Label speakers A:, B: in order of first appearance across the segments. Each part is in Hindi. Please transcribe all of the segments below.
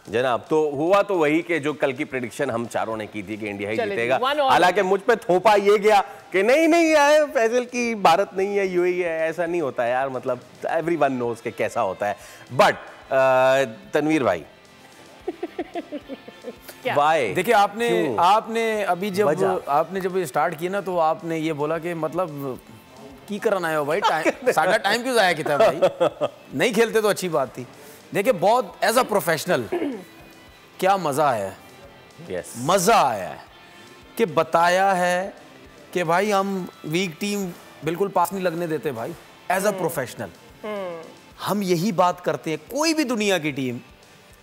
A: जनाब, तो हुआ तो वही कि जो कल की प्रेडिक्शन हम चारों ने की थी कि इंडिया ही जीतेगा। हालांकि मुझ पे थोपा ये गया कि नहीं यार फैसल की भारत नहीं है, यूएई है, ऐसा नहीं होता यार, मतलब एवरीवन नोज के कैसा होता है। बट तनवीर भाई
B: देखिए, आपने अभी जब स्टार्ट किया ना, तो आपने ये बोला कि मतलब की करना है भाई, सारा टाइम क्यों जाया किया भाई, नहीं खेलते तो अच्छी बात थी। देखिए, बहुत एज अ प्रोफेशनल क्या मजा आया है। मजा आया है कि बताया है कि भाई हम वीक टीम बिल्कुल पास नहीं लगने देते भाई। एज अ प्रोफेशनल हम यही बात करते हैं। कोई भी दुनिया की टीम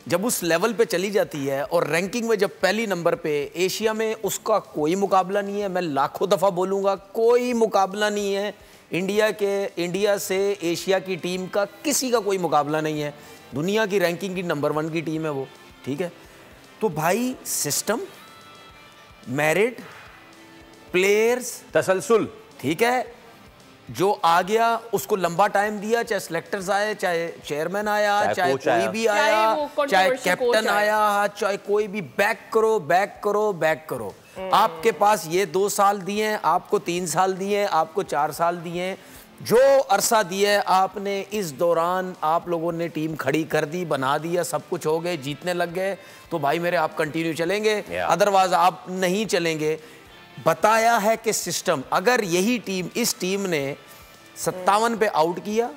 B: जब उस लेवल पे चली जाती है और रैंकिंग में जब पहली नंबर पे, एशिया में उसका कोई मुकाबला नहीं है। मैं लाखों दफ़ा बोलूँगा, कोई मुकाबला नहीं है इंडिया से एशिया की टीम का, किसी का कोई मुकाबला नहीं है। दुनिया की रैंकिंग की नंबर 1 की टीम है वो, ठीक है। तो भाई सिस्टम, मेरिट, प्लेयर्स,
A: तसलसल,
B: ठीक है, जो आ गया उसको लंबा टाइम दिया, चाहे सिलेक्टर्स आए, चाहे चेयरमैन आया, चाहे कोई भी आया, चाहे कैप्टन आया, चाहे कोई भी, बैक करो। आपके पास ये 2 साल दिए हैं, आपको 3 साल दिए हैं, आपको 4 साल दिए हैं, जो अरसा दिया है आपने, इस दौरान आप लोगों ने टीम खड़ी कर दी, बना दिया, सब कुछ हो गए, जीतने लग गए, तो भाई मेरे आप कंटिन्यू चलेंगे, अदरवाइज आप नहीं चलेंगे। बताया है कि सिस्टम, अगर यही टीम, इस टीम ने 57 पे आउट किया,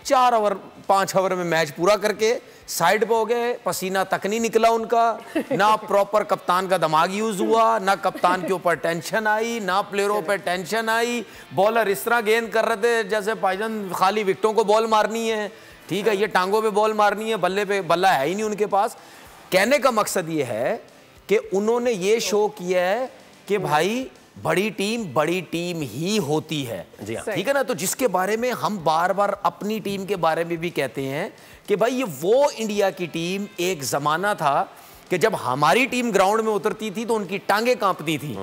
B: 4 ओवर 5 ओवर में मैच पूरा करके साइड पे हो गए, पसीना तक नहीं निकला उनका, ना प्रॉपर कप्तान का दिमाग यूज हुआ, ना कप्तान के ऊपर टेंशन आई, ना प्लेयरों पे टेंशन आई। बॉलर इस तरह गेंद कर रहे थे जैसे भाईजान खाली विकेटों को बॉल मारनी है, ठीक है, ये टांगों पे बॉल मारनी है, बल्ले पे बल्ला है ही नहीं उनके पास। कहने का मकसद ये है कि उन्होंने ये शो किया है कि भाई बड़ी टीम ही होती है, ठीक है ना। तो जिसके बारे में हम बार बार अपनी टीम के बारे में भी कहते हैं कि भाई ये वो इंडिया की टीम, एक जमाना था कि जब हमारी टीम ग्राउंड में उतरती थी तो उनकी टांगें कांपती थी,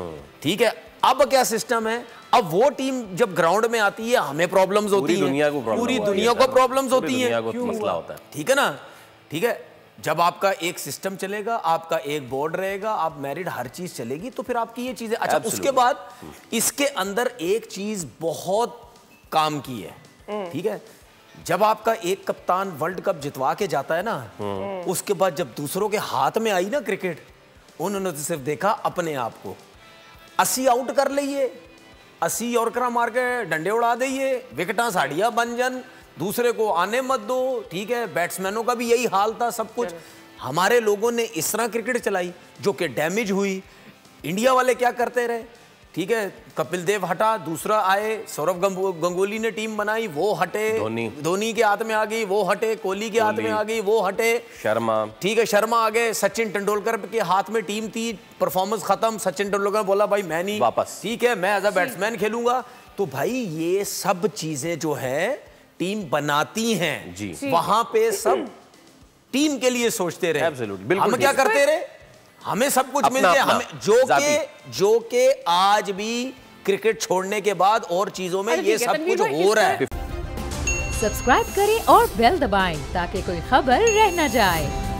B: ठीक है। अब क्या सिस्टम है, अब वो टीम जब ग्राउंड में आती है हमें प्रॉब्लम्स होती हैं, पूरी दुनिया को प्रॉब्लम्स होती हैं, ठीक है ना, ठीक है। जब आपका एक सिस्टम चलेगा, आपका एक बोर्ड रहेगा, आप मेरिट, हर चीज चलेगी, तो फिर आपकी ये चीजें। अच्छा, उसके बाद इसके अंदर एक चीज बहुत काम की है, ठीक है। जब आपका एक कप्तान वर्ल्ड कप जितवा के जाता है ना, उसके बाद जब दूसरों के हाथ में आई ना क्रिकेट, उन्होंने तो सिर्फ देखा अपने आप को 80 आउट कर लिए, 80 यॉर्कर मार के डंडे उड़ा दिए, विकेटा साड़ियां बन जन, दूसरे को आने मत दो, ठीक है। बैट्समैनों का भी यही हाल था, सब कुछ। हमारे लोगों ने इस तरह क्रिकेट चलाई जो कि डैमेज हुई। इंडिया वाले क्या करते रहे, ठीक है, कपिल देव हटा, दूसरा आए, सौरव गंगोली ने टीम बनाई, वो हटे, धोनी के हाथ में आ गई, वो हटे, कोहली के हाथ में आ गई, वो हटे, शर्मा, ठीक है, शर्मा आ गए, सचिन तेंदुलकर के हाथ में टीम थी, परफॉर्मेंस खत्म, सचिन तेंदुलकर बोला भाई मैं नहीं वापस, ठीक है, मैं एज अ बैट्समैन खेलूंगा। तो भाई ये सब चीजें जो है टीम बनाती हैं जी, वहां पे सब टीम के लिए सोचते रहे। हम क्या करते रहे, हमें सब कुछ मिल गया, हमें जो के आज भी क्रिकेट छोड़ने के बाद और चीजों में ये सब कुछ हो रहा है।
C: सब्सक्राइब करें और बेल दबाएं ताकि कोई खबर रह न जाए।